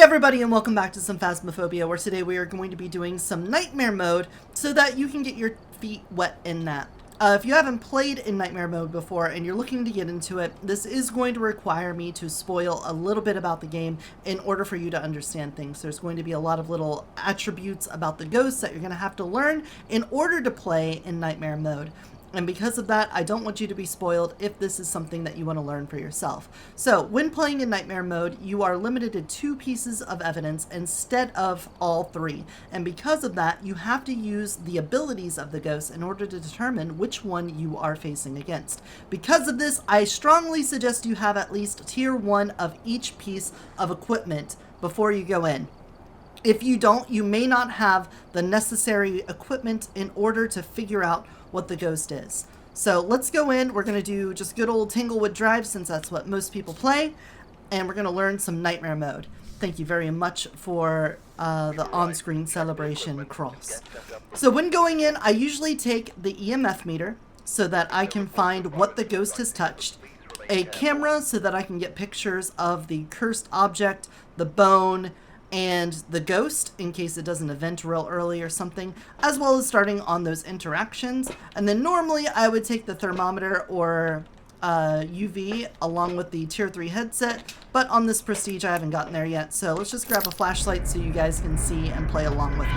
everybody, and welcome back to some Phasmophobia, where today we are going to be doing some nightmare mode so that you can get your feet wet in that. If you haven't played in nightmare mode before and you're looking to get into it, this is going to require me to spoil a little bit about the game in order for you to understand things. There's going to be a lot of little attributes about the ghosts that you're going to have to learn in order to play in nightmare mode. And because of that, I don't want you to be spoiled if this is something that you want to learn for yourself. So, when playing in nightmare mode, you are limited to 2 pieces of evidence instead of all 3. And because of that, you have to use the abilities of the ghost in order to determine which one you are facing against. Because of this, I strongly suggest you have at least tier 1 of each piece of equipment before you go in. If you don't, you may not have the necessary equipment in order to figure out what the ghost is. So let's go in. We're going to do just good old 𝗨𝗪𝗀𝗁 drive since that's what most people play. And we're going to learn some nightmare mode. Thank you very much for the on-screen celebration cross. So when going in, I usually take the EMF meter so that I can find what the ghost has touched. A camera so that I can get pictures of the cursed object, the bone, and the ghost in case it doesn't event real early or something, as well as starting on those interactions. And then normally I would take the thermometer or UV along with the tier 3 headset, but on this prestige I haven't gotten there yet, so let's just grab a flashlight so you guys can see and play along with me.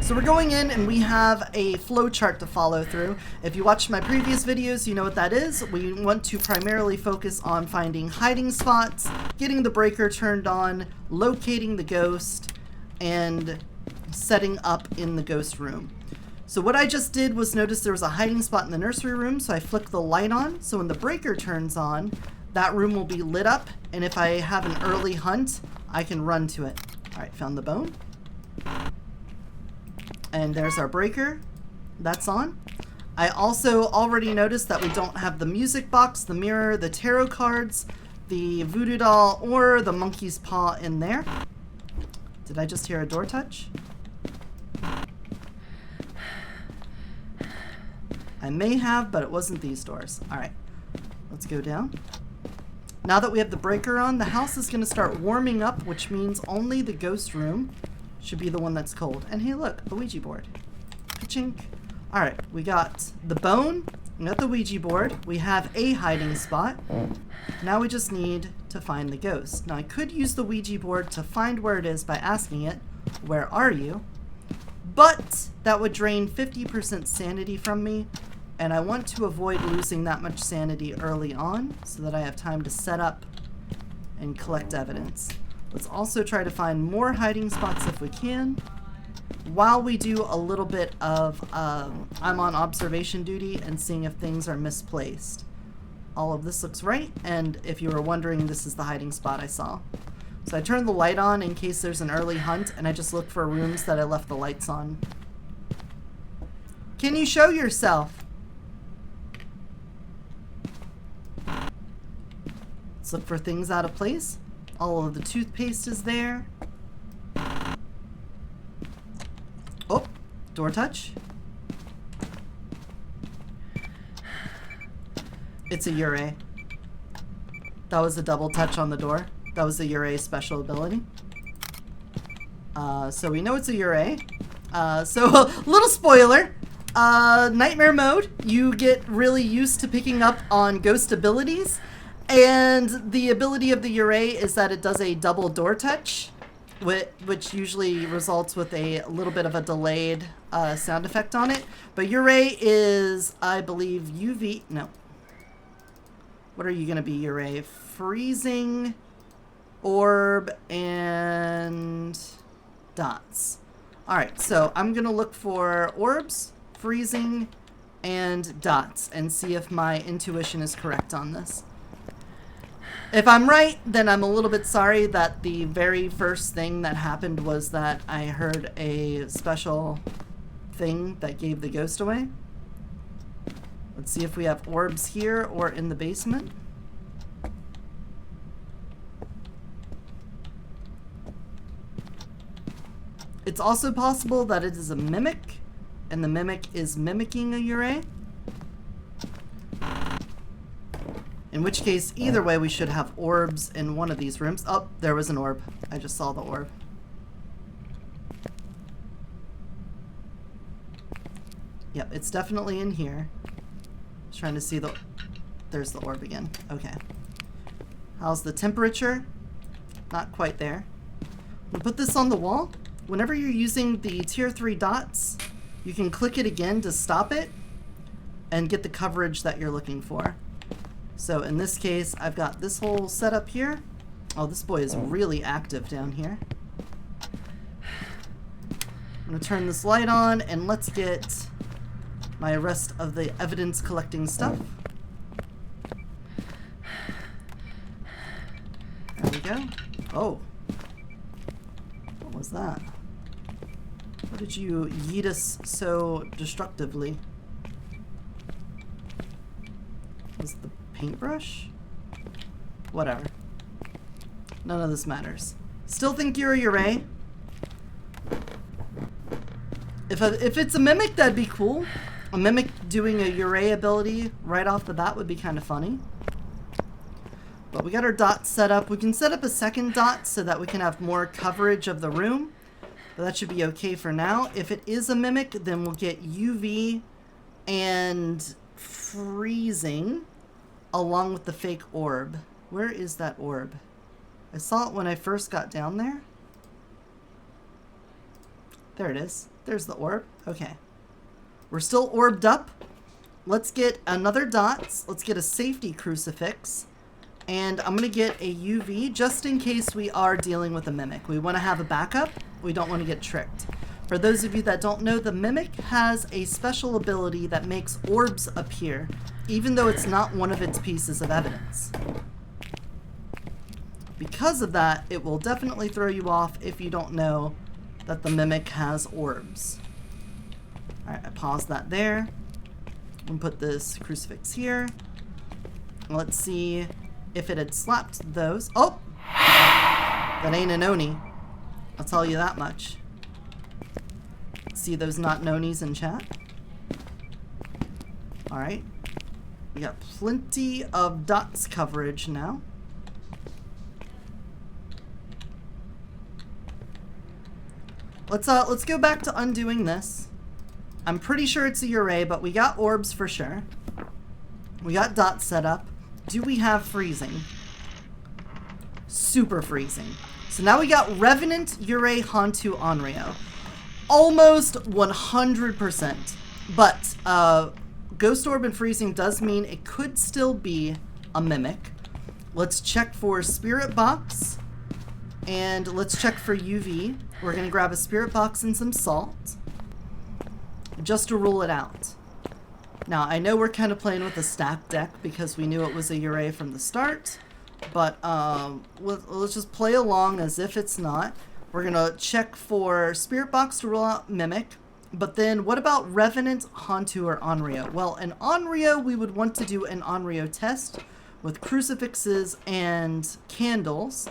So we're going in and we have a flow chart to follow through. If you watched my previous videos, you know what that is. We want to primarily focus on finding hiding spots, getting the breaker turned on, locating the ghost, and setting up in the ghost room. So what I just did was notice there was a hiding spot in the nursery room, so I flicked the light on. So when the breaker turns on, that room will be lit up, and if I have an early hunt, I can run to it. All right, found the bone. And there's our breaker. That's on. I also already noticed that we don't have the music box, the mirror, the tarot cards, the voodoo doll, or the monkey's paw in there. Did I just hear a door touch? I may have, but it wasn't these doors. All right, let's go down. Now that we have the breaker on, the house is going to start warming up, which means only the ghost room should be the one that's cold. And hey, look, a Ouija board. Ka-chink. All right, we got the bone, we got the Ouija board, we have a hiding spot. Now we just need to find the ghost. Now I could use the Ouija board to find where it is by asking it, where are you? But that would drain 50% sanity from me, and I want to avoid losing that much sanity early on so that I have time to set up and collect evidence. Let's also try to find more hiding spots if we can, while we do a little bit of I'm on observation duty and seeing if things are misplaced. All of this looks right, and if you were wondering, this is the hiding spot I saw. So I turned the light on in case there's an early hunt, and I just look for rooms that I left the lights on. Can you show yourself? Let's look for things out of place. All of the toothpaste is there. Oh, door touch. It's a 𝗨𝗪𝗀𝗁. That was a double touch on the door. That was the 𝗨𝗪𝗀 special ability. So we know it's a 𝗨𝗪𝗀. So a little spoiler. Nightmare mode, you get really used to picking up on ghost abilities. And the ability of the 𝗨𝗪𝗀 is that it does a double door touch, which usually results with a little bit of a delayed sound effect on it. But 𝗨𝗪𝗀 is, I believe, UV... No. What are you going to be, 𝗨𝗪𝗀? Freezing, orb, and dots. Alright, so I'm going to look for orbs, freezing, and dots, and see if my intuition is correct on this. If I'm right, then I'm a little bit sorry that the very first thing that happened was that I heard a special thing that gave the ghost away. Let's see if we have orbs here or in the basement. It's also possible that it is a mimic, and the mimic is mimicking a 𝗨𝗪𝗀𝗁. In which case, either way, we should have orbs in one of these rooms. Oh, there was an orb. I just saw the orb. Yep, it's definitely in here. Just trying to see the... There's the orb again. Okay. How's the temperature? Not quite there. I'm gonna put this on the wall. Whenever you're using the tier 3 dots, you can click it again to stop it and get the coverage that you're looking for. So in this case, I've got this whole setup here. Oh, this boy is really active down here. I'm gonna turn this light on and let's get my rest of the evidence collecting stuff. There we go. Oh. What was that? What did you yeet us so destructively? Was the paintbrush? Whatever. None of this matters. Still think you're a 𝗨𝗄𝗃. If it's a mimic, that'd be cool. A mimic doing a 𝗨𝗄𝗃 ability right off the bat would be kind of funny. But we got our dots set up. We can set up a second dot so that we can have more coverage of the room. But that should be okay for now. If it is a mimic, then we'll get UV and freezing along with the fake orb. Where is that orb? I saw it when I first got down there. There it is. There's the orb. Okay. We're still orbed up. Let's get another dot. Let's get a safety crucifix. And I'm going to get a UV just in case we are dealing with a mimic. We want to have a backup. We don't want to get tricked. For those of you that don't know, the mimic has a special ability that makes orbs appear, even though it's not one of its pieces of evidence. Because of that, it will definitely throw you off if you don't know that the mimic has orbs. Alright, I paused that there. And put this crucifix here. Let's see if it had slapped those. Oh! That ain't an Oni. I'll tell you that much. See those not Nonis in chat? Alright. We got plenty of dots coverage now. Let's go back to undoing this. I'm pretty sure it's a 𝗨𝗄𝗃, but we got orbs for sure. We got dots set up. Do we have freezing? Super freezing. So now we got Revenant, 𝗨𝗄𝗃, Hantu, Onryo. Almost 100%. But Ghost Orb and freezing does mean it could still be a mimic. Let's check for Spirit Box. And let's check for UV. We're going to grab a Spirit Box and some salt. Just to rule it out. Now, I know we're kind of playing with a stack deck because we knew it was a 𝗨𝗄𝗃 from the start. But let's just play along as if it's not. We're going to check for Spirit Box to rule out Mimic. But then what about Revenant, Hantu, or Onryo? Well, in Onryo, we would want to do an Onryo test with crucifixes and candles.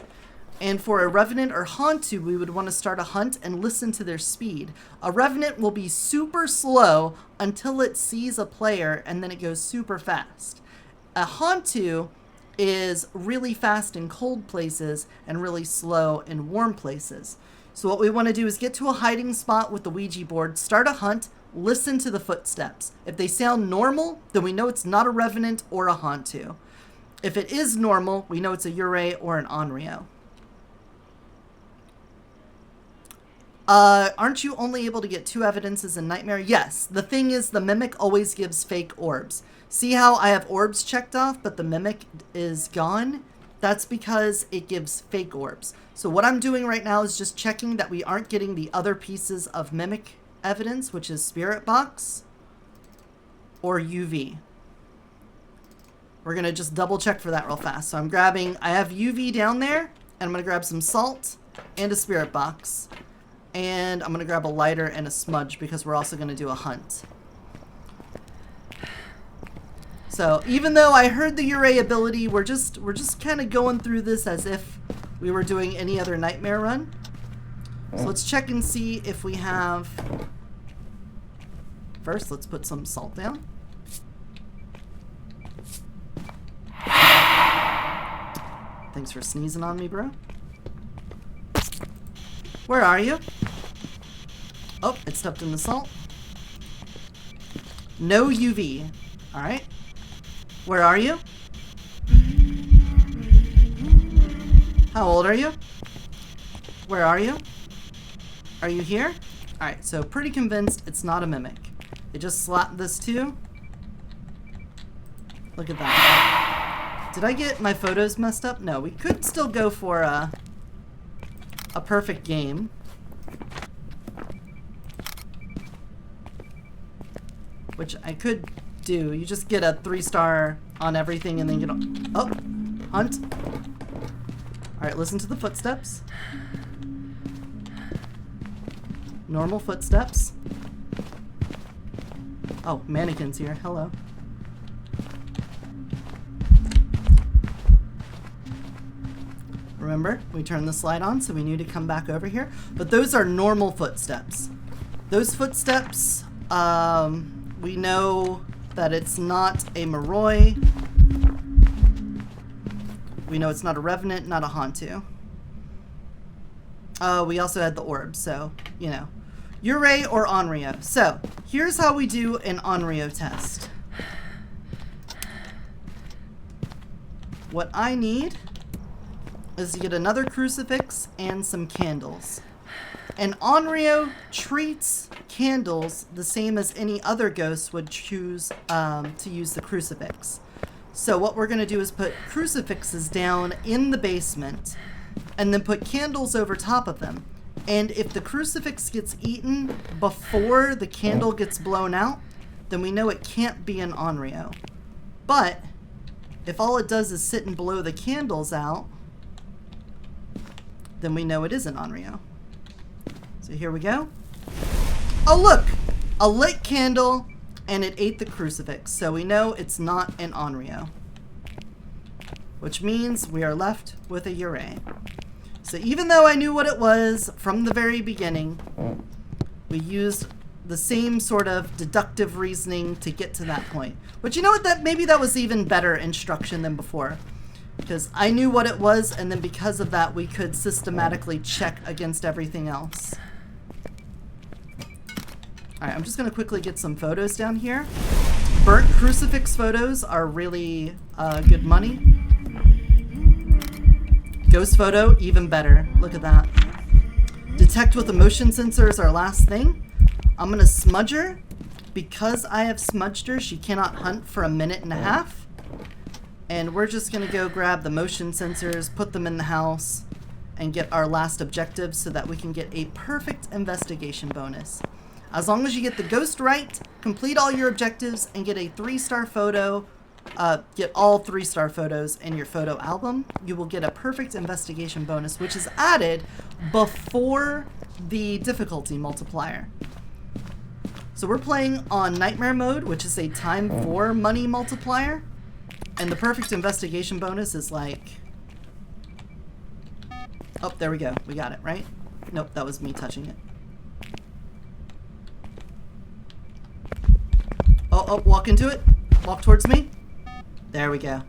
And for a Revenant or Hantu, we would want to start a hunt and listen to their speed. A Revenant will be super slow until it sees a player, and then it goes super fast. A Hantu is really fast in cold places and really slow in warm places. So what we want to do is get to a hiding spot with the Ouija board, start a hunt, listen to the footsteps. If they sound normal, then we know it's not a Revenant or a Hantu. If it is normal, we know it's a 𝗨𝗄𝗃 or an Onryo. Aren't you only able to get 2 evidences in Nightmare? Yes. The thing is, the Mimic always gives fake orbs. See how I have orbs checked off, but the Mimic is gone? That's because it gives fake orbs. So what I'm doing right now is just checking that we aren't getting the other pieces of Mimic evidence, which is Spirit Box or UV. We're going to just double check for that real fast. So I have UV down there, and I'm going to grab some salt and a Spirit Box. And I'm going to grab a lighter and a smudge because we're also going to do a hunt. So even though I heard the 𝗨𝗄𝗃 ability, we're just kind of going through this as if we were doing any other Nightmare run. So let's check and see if we have... First, let's put some salt down. Thanks for sneezing on me, bro. Where are you? Oh, it stepped in the salt. No UV. Alright. Where are you? How old are you? Where are you? Are you here? Alright, so pretty convinced it's not a mimic. They just slapped this too. Look at that. Did I get my photos messed up? No, we could still go for a perfect game. Which I could do. You just get a 3-star on everything and then get on. Oh, hunt. Alright, listen to the footsteps. Normal footsteps. Oh, mannequins here. Hello. Remember, we turned the slide on, so we knew to come back over here. But those are normal footsteps. Those footsteps, we know that it's not a 𝗵𝗲𝗀𝗁. We know it's not a revenant, not a 𝗵𝗵𝗀𝗁. We also had the orb, so, you know. 𝗫𝗓 or Onryo. So, here's how we do an Onryo test. What I need is to get another crucifix and some candles. And Onryo treats candles the same as any other ghost would choose to use the crucifix. So what we're going to do is put crucifixes down in the basement and then put candles over top of them. And if the crucifix gets eaten before the candle gets blown out, then we know it can't be an Onryo. But if all it does is sit and blow the candles out, then we know it is an Onryo. So here we go. Oh look! A lit candle and it ate the crucifix. So we know it's not an Onryo. Which means we are left with a 𝗫𝗓. So even though I knew what it was from the very beginning, we used the same sort of deductive reasoning to get to that point. But you know what? Maybe that was even better instruction than before. Because I knew what it was, and then because of that, we could systematically check against everything else. Alright, I'm just going to quickly get some photos down here. Burnt crucifix photos are really good money. Ghost photo, even better. Look at that. Detect with a motion sensor is our last thing. I'm going to smudge her. Because I have smudged her, she cannot hunt for 1.5 minutes. And we're just going to go grab the motion sensors, put them in the house, and get our last objective so that we can get a perfect investigation bonus. As long as you get the ghost right, complete all your objectives, and get a 3-star photo, get all 3-star photos in your photo album, you will get a perfect investigation bonus, which is added before the difficulty multiplier. So we're playing on Nightmare mode, which is a time for money multiplier. And the perfect investigation bonus is like... Oh, there we go. We got it, right? Nope, that was me touching it. Oh, walk into it. Walk towards me. There we go.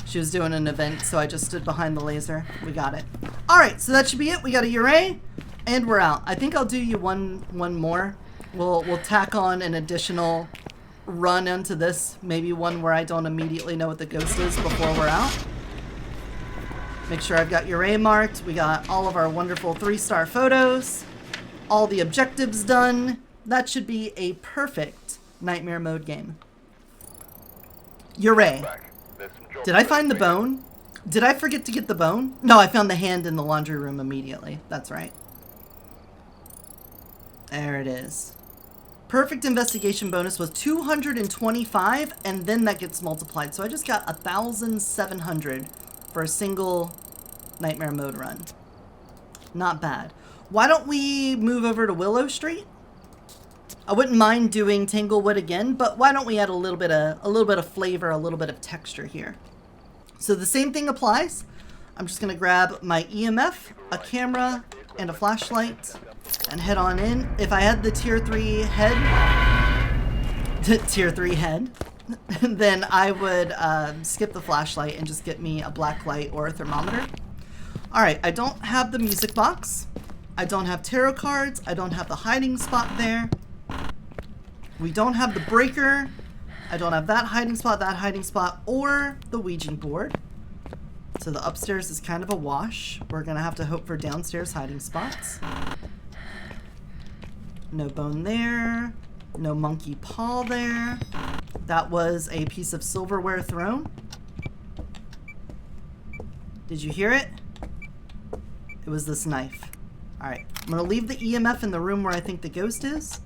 She was doing an event, so I just stood behind the laser. We got it. Alright, so that should be it. We got a 𝗫𝗓, and we're out. I think I'll do you one more. We'll tack on an additional run into this. Maybe one where I don't immediately know what the ghost is before we're out. Make sure I've got 𝗫𝗓 marked. We got all of our wonderful 3-star photos. All the objectives done. That should be a perfect Nightmare mode game. 𝗫𝗓. Did I find the bone? Did I forget to get the bone? No, I found the hand in the laundry room immediately. That's right. There it is. Perfect investigation bonus was 225, and then that gets multiplied. So I just got 1,700 for a single Nightmare mode run. Not bad. Why don't we move over to Willow Street? I wouldn't mind doing Tanglewood again, but why don't we add a little bit of flavor, a little bit of texture here? So the same thing applies. I'm just gonna grab my EMF, a camera, and a flashlight, and head on in. If I had the tier 3 head, then I would skip the flashlight and just get me a black light or a thermometer. Alright, I don't have the music box. I don't have tarot cards. I don't have the hiding spot there. We don't have the breaker. I don't have that hiding spot, or the Ouija board. So the upstairs is kind of a wash. We're going to have to hope for downstairs hiding spots. No bone there. No monkey paw there. That was a piece of silverware thrown. Did you hear it? It was this knife. Alright, I'm going to leave the EMF in the room where I think the ghost is.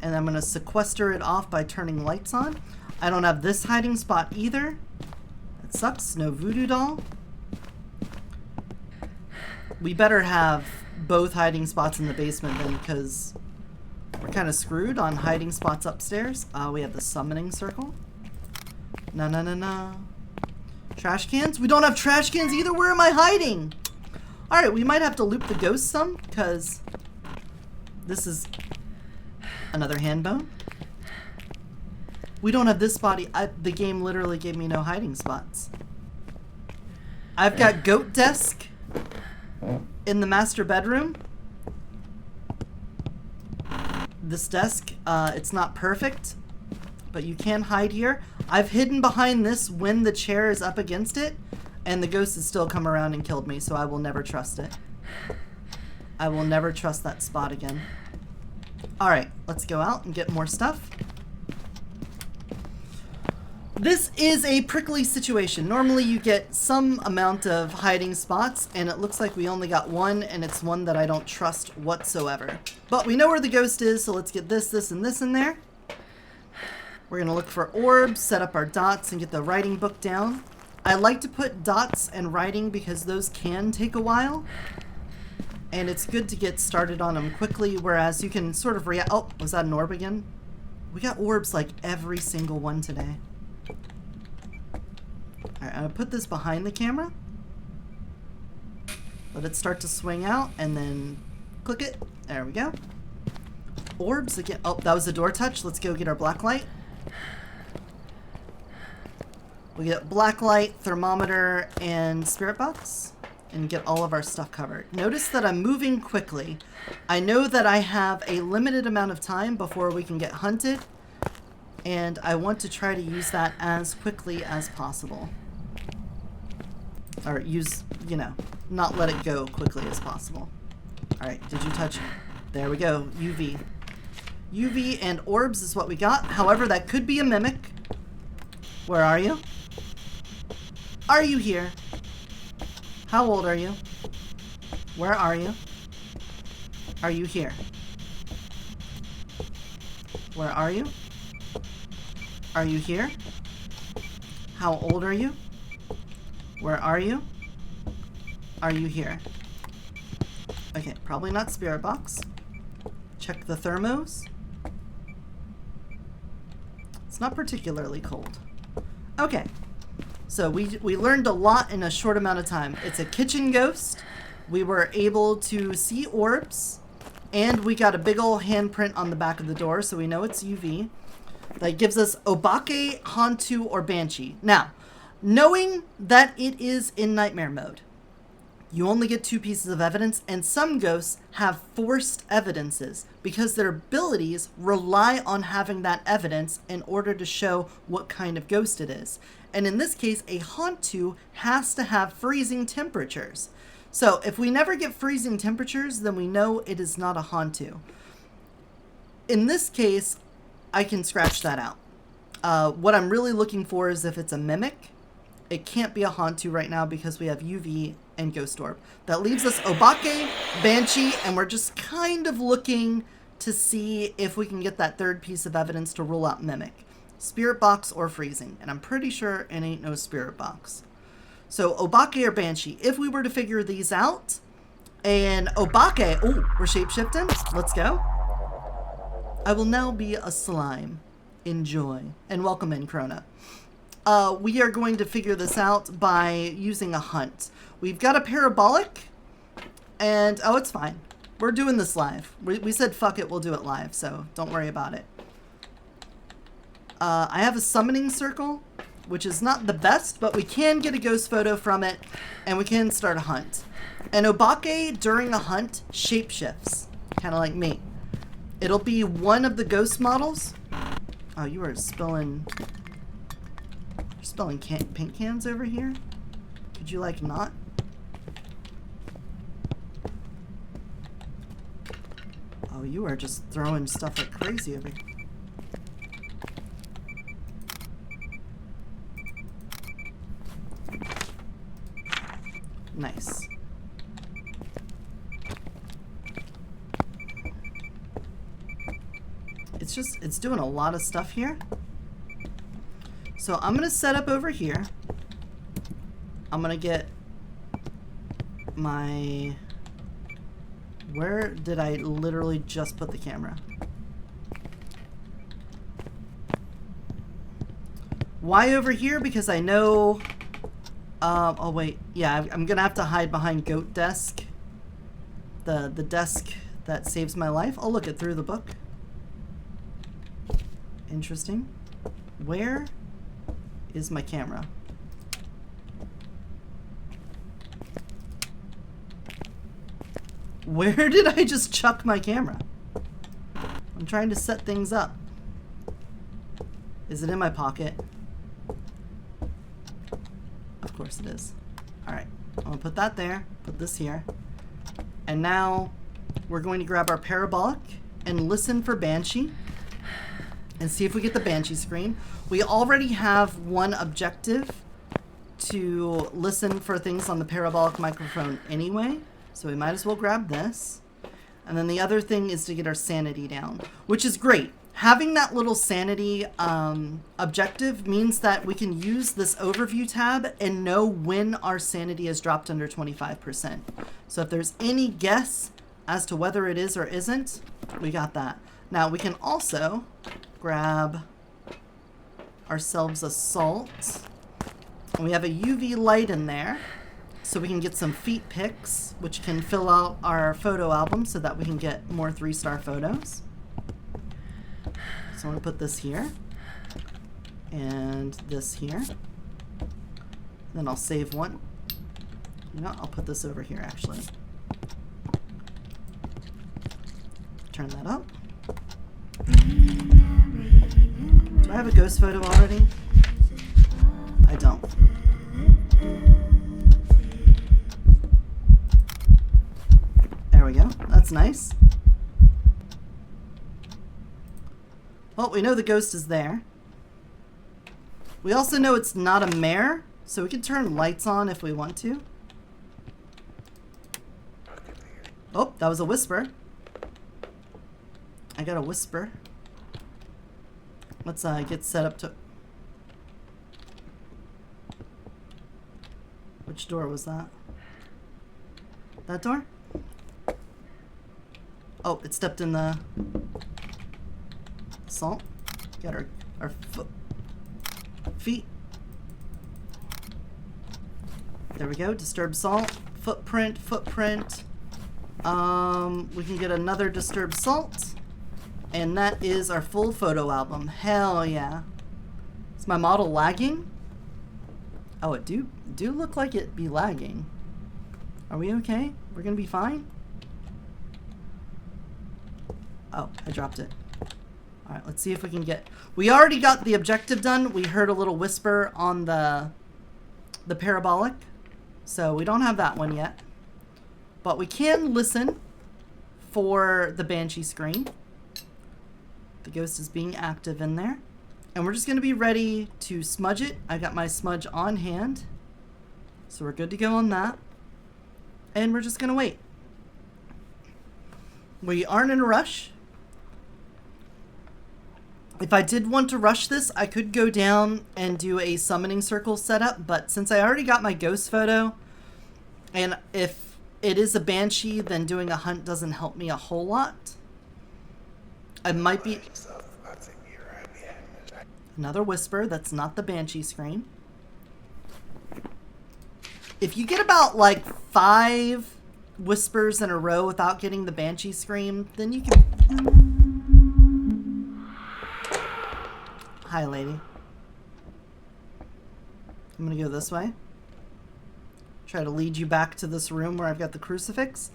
And I'm going to sequester it off by turning lights on. I don't have this hiding spot either. That sucks. No voodoo doll. We better have both hiding spots in the basement then, because we're kind of screwed on hiding spots upstairs. We have the summoning circle. No. Trash cans? We don't have trash cans either. Where am I hiding? Alright, we might have to loop the ghost some, because this is another hand bone. We don't have this body. The game literally gave me no hiding spots. I've got goat desk in the master bedroom. This desk, it's not perfect, but you can hide here. I've hidden behind this when the chair is up against it, and the ghost has still come around and killed me, so I will never trust it. I will never trust that spot again. Alright, let's go out and get more stuff. This is a prickly situation. Normally you get some amount of hiding spots, and it looks like we only got one, and it's one that I don't trust whatsoever. But we know where the ghost is, so let's get this, this, and this in there. We're going to look for orbs, set up our dots, and get the writing book down. I like to put dots and writing because those can take a while. And it's good to get started on them quickly, whereas you can sort of react. Oh, was that an orb again? We got orbs like every single one today. Alright, I'm going to put this behind the camera. Let it start to swing out, and then click it. There we go. Orbs again. Oh, that was a door touch. Let's go get our black light. We get black light, thermometer, and spirit box, and get all of our stuff covered. Notice that I'm moving quickly. I know that I have a limited amount of time before we can get hunted, and I want to try to use that as quickly as possible. Or use, you know, not let it go quickly as possible. Alright, did you touch it? There we go, UV. UV and orbs is what we got. However, that could be a mimic. Where are you? Are you here? How old are you? Where are you? Are you here? Where are you? Are you here? How old are you? Where are you? Are you here? Okay, probably not spirit box. Check the thermos. It's not particularly cold. Okay, so we learned a lot in a short amount of time. It's a kitchen ghost. We were able to see orbs, and we got a big ol' handprint on the back of the door, so we know it's UV. That gives us 𝗨𝗲𝗀𝗁, Hantu, or Banshee. Now, knowing that it is in nightmare mode, you only get 2 pieces of evidence, and some ghosts have forced evidences because their abilities rely on having that evidence in order to show what kind of ghost it is. And in this case, a Hantu has to have freezing temperatures. So if we never get freezing temperatures, then we know it is not a Hantu. In this case, I can scratch that out. What I'm really looking for is if it's a mimic. It can't be a Hantu right now because we have UV and Ghost Orb. That leaves us 𝗨𝗨𝗀𝗁, Banshee, and we're just kind of looking to see if we can get that 3rd piece of evidence to rule out mimic. Spirit box or freezing, and I'm pretty sure it ain't no spirit box. So 𝗨𝗨𝗀𝗁 or Banshee. If we were to figure these out, and 𝗨𝗨𝗀𝗁, oh, we're shapeshifting. Let's go. I will now be a slime. Enjoy. And welcome in, Krona. We are going to figure this out by using a hunt. We've got a parabolic, and oh, it's fine. We're doing this live. We said fuck it, we'll do it live, so don't worry about it. I have a summoning circle, which is not the best, but we can get a ghost photo from it, and we can start a hunt. And 𝗨𝗶𝗶𝗶, during a hunt, shapeshifts, kind of like me. It'll be one of the ghost models. Oh, you are spilling... You're spilling paint cans over here? Could you, like, not? Oh, you are just throwing stuff like crazy over here. Nice. It's doing a lot of stuff here. So I'm gonna set up over here. I'm gonna get my... Where did I literally just put the camera? Why over here? Because I know... oh wait, yeah, I'm gonna have to hide behind Goat Desk. The desk that saves my life. I'll look it through the book. Interesting. Where is my camera? Where did I just chuck my camera? I'm trying to set things up. Is it in my pocket? Of course it is. Alright, I'm gonna put that there, put this here. And now we're going to grab our parabolic and listen for Banshee and see if we get the Banshee scream. We already have one objective to listen for things on the parabolic microphone anyway, so we might as well grab this. And then the other thing is to get our sanity down, which is great. Having that little sanity objective means that we can use this overview tab and know when our sanity has dropped under 25%. So if there's any guess as to whether it is or isn't, we got that. Now we can also grab ourselves a salt. And we have a UV light in there, so we can get some feet pics, which can fill out our photo album so that we can get more 3-star photos. So I'm going to put this here, and this here. Then I'll save one. You know, I'll put this over here, actually. Turn that up. Do I have a ghost photo already? I don't. There we go. That's nice. Well, we know the ghost is there. We also know it's not a mare, so we can turn lights on if we want to. Oh, that was a whisper. I got a whisper. Let's get set up to... Which door was that? That door? Oh, it stepped in the... salt. Got our feet. There we go. Disturbed salt. Footprint. We can get another disturbed salt. And that is our full photo album. Hell yeah. Is my model lagging? Oh, it do look like it be lagging. Are we okay? We're gonna be fine? Oh, I dropped it. Alright, let's see if we can get... We already got the objective done. We heard a little whisper on the parabolic. So we don't have that one yet. But we can listen for the Banshee screen. The ghost is being active in there. And we're just going to be ready to smudge it. I got my smudge on hand. So we're good to go on that. And we're just going to wait. We aren't in a rush. If I did want to rush this, I could go down and do a summoning circle setup, but since I already got my ghost photo, and if it is a Banshee, then doing a hunt doesn't help me a whole lot. I might be... Another whisper, that's not the Banshee scream. If you get about like 5 whispers in a row without getting the Banshee scream, then you can... Hi, lady. I'm gonna go this way. Try to lead you back to this room where I've got the crucifix.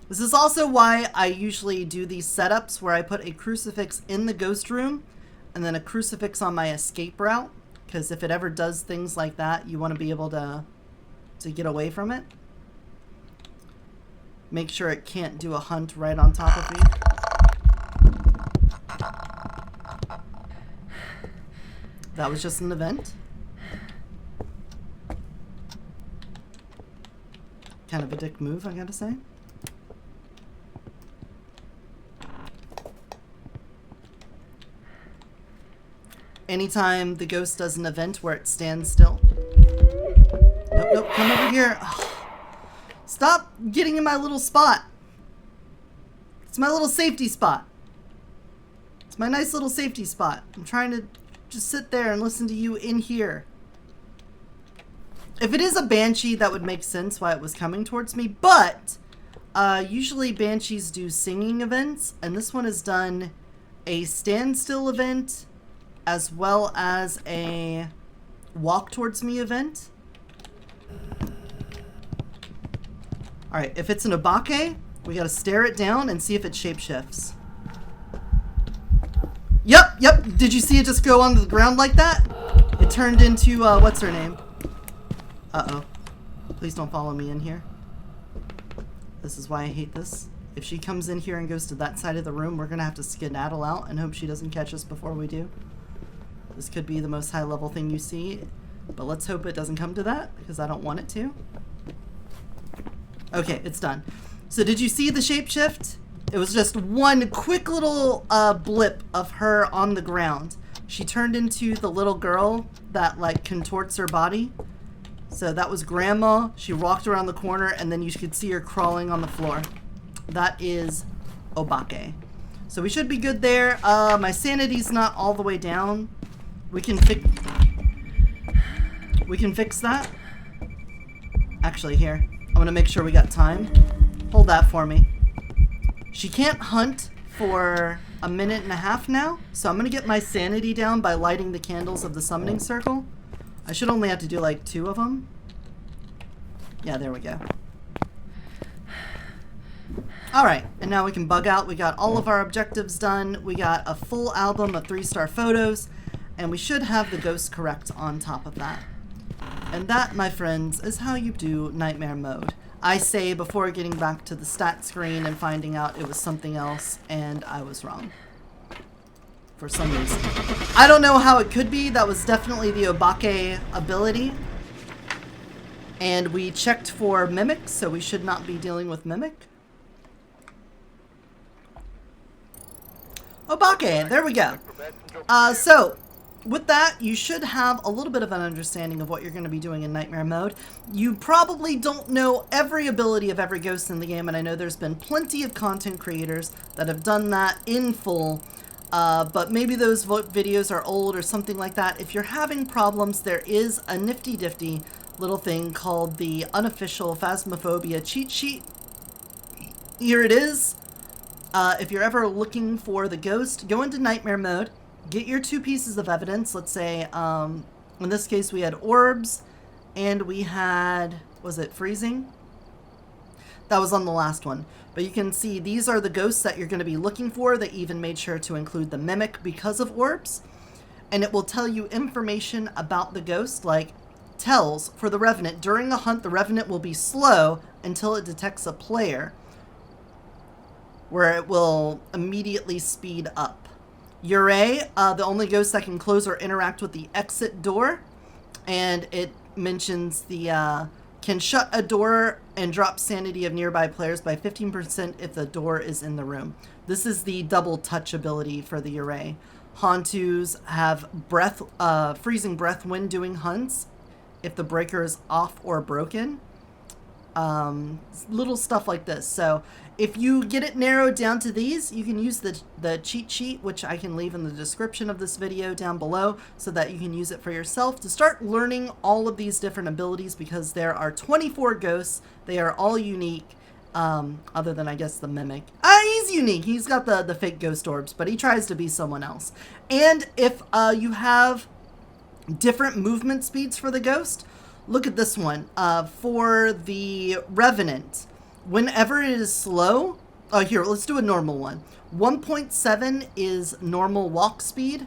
This is also why I usually do these setups where I put a crucifix in the ghost room and then a crucifix on my escape route. Because if it ever does things like that, you want to be able to get away from it. Make sure it can't do a hunt right on top of you. That was just an event. Kind of a dick move, I gotta say. Anytime the ghost does an event where it stands still. Nope, nope, come over here. Ugh. Stop getting in my little spot. It's my little safety spot. It's my nice little safety spot. I'm trying to just sit there and listen to you in here. If it is a banshee, that would make sense why it was coming towards me, but usually banshees do singing events, and this one has done a standstill event as well as a walk towards me event. Alright, if it's an 𝗵𝗲𝗀𝗁, we gotta stare it down and see if it shapeshifts. Yep, yep, did you see it just go onto the ground like that? It turned into, what's her name? Uh-oh. Please don't follow me in here. This is why I hate this. If she comes in here and goes to that side of the room, we're gonna have to skedaddle out and hope she doesn't catch us before we do. This could be the most high-level thing you see, but let's hope it doesn't come to that, because I don't want it to. Okay, it's done. So did you see the shapeshift? It was just one quick little blip of her on the ground. She turned into the little girl that like contorts her body. So that was Grandma. She walked around the corner and then you could see her crawling on the floor. That is 𝗵𝗲𝗀𝗁𝗁. So we should be good there. My sanity's not all the way down. We can fix that. Actually, here. I'm gonna make sure we got time. Hold that for me. She can't hunt for 1.5 minutes now, so I'm gonna get my sanity down by lighting the candles of the summoning circle. I should only have to do like 2 of them. Yeah, there we go. Alright, and now we can bug out. We got all of our objectives done. We got a full album of 3-star photos, and we should have the ghost correct on top of that. And that, my friends, is how you do nightmare mode. I say before getting back to the stat screen and finding out it was something else, and I was wrong. For some reason. I don't know how it could be. That was definitely the 𝗵𝗲𝗁𝗁 ability. And we checked for Mimic, so we should not be dealing with Mimic. 𝗵𝗵𝗀𝗁𝗁, there we go. So, with that, you should have a little bit of an understanding of what you're going to be doing in nightmare mode. You probably don't know every ability of every ghost in the game, and I know there's been plenty of content creators that have done that in full, but maybe those videos are old or something like that. If you're having problems, there is a nifty-difty little thing called the unofficial Phasmophobia cheat sheet. Here it is. If you're ever looking for the ghost, go into nightmare mode. Get your 2 pieces of evidence. Let's say, in this case, we had orbs, and we had, was it freezing? That was on the last one. But you can see these are the ghosts that you're going to be looking for. They even made sure to include the Mimic because of orbs. And it will tell you information about the ghost, like tells for the Revenant. During a hunt, the Revenant will be slow until it detects a player, where it will immediately speed up. 𝗖𝗵𝗲𝗁𝗁, the only ghost that can close or interact with the exit door, and it mentions the can shut a door and drop sanity of nearby players by 15% if the door is in the room. This is the double touch ability for the 𝗖𝗵𝗲𝗁𝗁. Hantus have breath, freezing breath when doing hunts if the breaker is off or broken. Little stuff like this. So if you get it narrowed down to these, you can use the cheat sheet, which I can leave in the description of this video down below so that you can use it for yourself to start learning all of these different abilities, because there are 24 ghosts. They are all unique, other than, I guess, the mimic. He's unique. He's got the fake ghost orbs, but he tries to be someone else. And if you have different movement speeds for the ghost, look at this one. For the Revenant, whenever it is slow, here, let's do a normal one. 1.7 is normal walk speed.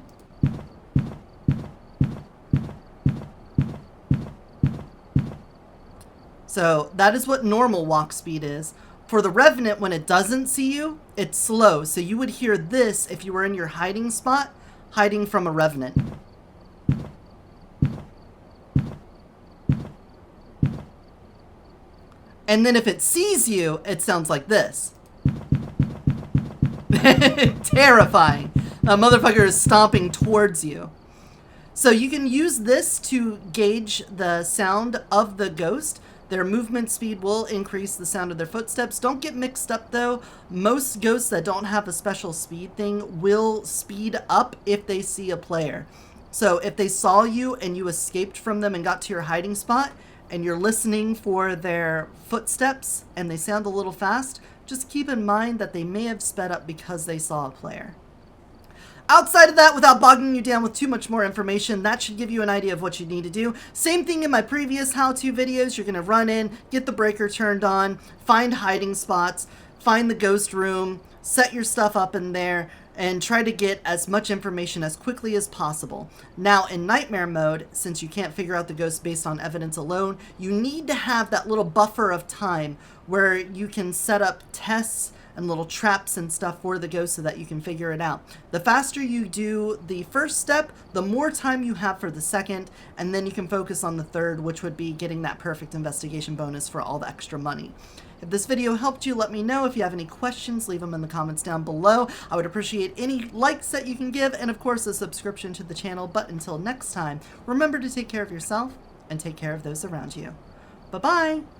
So that is what normal walk speed is. For the Revenant, when it doesn't see you, it's slow. So you would hear this if you were in your hiding spot, hiding from a Revenant. And then if it sees you, it sounds like this. Terrifying. A motherfucker is stomping towards you. So you can use this to gauge the sound of the ghost. Their movement speed will increase the sound of their footsteps. Don't get mixed up though. Most ghosts that don't have a special speed thing will speed up if they see a player. So if they saw you and you escaped from them and got to your hiding spot and you're listening for their footsteps and they sound a little fast, just keep in mind that they may have sped up because they saw a player. Outside of that, without bogging you down with too much more information, that should give you an idea of what you need to do. Same thing in my previous how-to videos. You're going to run in, get the breaker turned on, find hiding spots, find the ghost room, set your stuff up in there, and try to get as much information as quickly as possible. Now, in nightmare mode, since you can't figure out the ghost based on evidence alone, you need to have that little buffer of time where you can set up tests and little traps and stuff for the ghost so that you can figure it out. The faster you do the first step, the more time you have for the second, and then you can focus on the third, which would be getting that perfect investigation bonus for all the extra money. If this video helped you, let me know. If you have any questions, leave them in the comments down below. I would appreciate any likes that you can give, and of course a subscription to the channel. But until next time, remember to take care of yourself and take care of those around you. Bye-bye!